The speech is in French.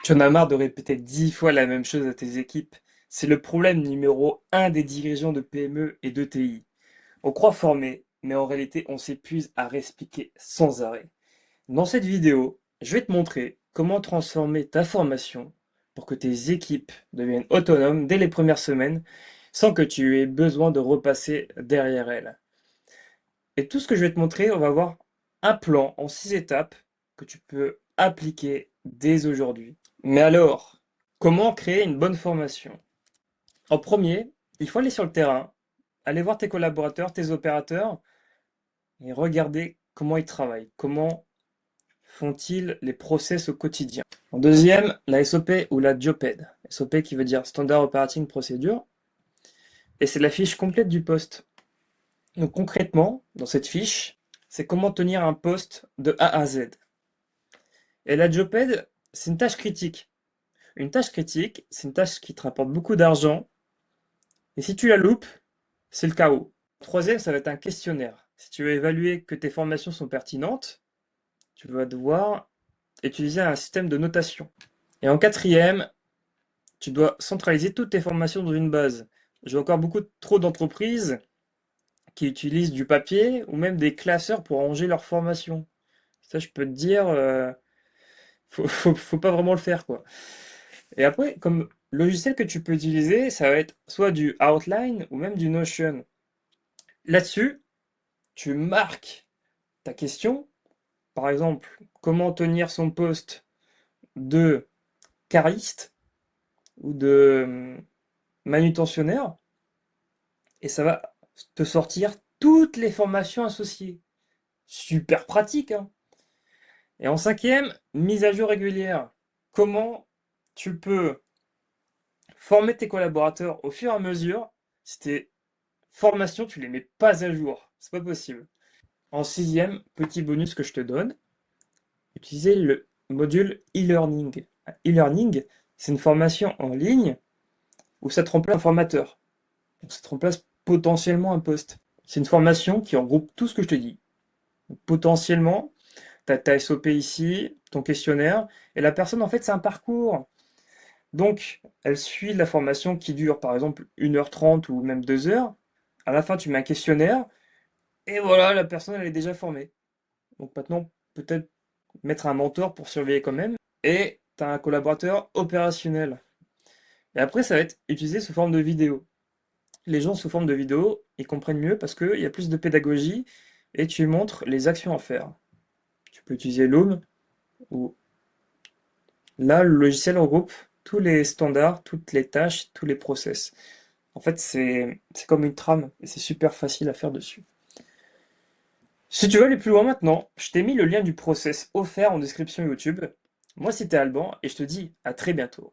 Tu en as marre de répéter 10 fois la même chose à tes équipes. C'est le problème numéro un des dirigeants de PME et de TI. On croit former, mais en réalité, on s'épuise à réexpliquer sans arrêt. Dans cette vidéo, je vais te montrer comment transformer ta formation pour que tes équipes deviennent autonomes dès les premières semaines sans que tu aies besoin de repasser derrière elles. Et tout ce que je vais te montrer, on va voir un plan en 6 étapes que tu peux appliquer dès aujourd'hui. Mais alors, comment créer une bonne formation? En premier, il faut aller sur le terrain, aller voir tes collaborateurs, tes opérateurs et regarder comment ils travaillent, comment font-ils les process au quotidien. En deuxième, la SOP ou la JOPED. SOP qui veut dire Standard Operating Procedure, et c'est la fiche complète du poste. Donc concrètement, dans cette fiche, c'est comment tenir un poste de A à Z. Et la JOPED, c'est une tâche critique. Une tâche critique, c'est une tâche qui te rapporte beaucoup d'argent, et si tu la loupes, c'est le chaos. Troisième, ça va être un questionnaire. Si tu veux évaluer que tes formations sont pertinentes, tu vas devoir utiliser un système de notation. Et en quatrième, tu dois centraliser toutes tes formations dans une base. J'ai encore beaucoup trop d'entreprises qui utilisent du papier ou même des classeurs pour ranger leurs formations. Ça, je peux te dire, faut pas vraiment le faire, quoi. Et après, comme logiciel que tu peux utiliser, ça va être soit du Outline ou même du Notion. Là-dessus, tu marques ta question. Par exemple, comment tenir son poste de cariste ou de manutentionnaire, et ça va te sortir toutes les formations associées. Super pratique, hein. Et en cinquième, mise à jour régulière. Comment tu peux former tes collaborateurs au fur et à mesure si tes formations, tu les mets pas à jour. C'est pas possible. En sixième, petit bonus que je te donne, utiliser le module e-learning. E-learning, c'est une formation en ligne où ça te remplace un formateur. Donc ça te remplace potentiellement un poste. C'est une formation qui regroupe tout ce que je te dis. Donc, potentiellement, tu as ta SOP ici, ton questionnaire, et la personne, en fait, c'est un parcours. Donc, elle suit la formation qui dure, par exemple, 1h30 ou même 2 heures. À la fin, tu mets un questionnaire, et voilà, la personne, elle est déjà formée. Donc maintenant, peut-être mettre un mentor pour surveiller quand même, et tu as un collaborateur opérationnel. Et après, ça va être utilisé sous forme de vidéo. Les gens sous forme de vidéo, ils comprennent mieux parce qu'il y a plus de pédagogie et tu montres les actions à faire. Tu peux utiliser Loom où là, le logiciel regroupe tous les standards, toutes les tâches, tous les process. En fait, c'est comme une trame et c'est super facile à faire dessus. Si tu veux aller plus loin maintenant, je t'ai mis le lien du process offert en description YouTube. Moi, c'était Alban et je te dis à très bientôt.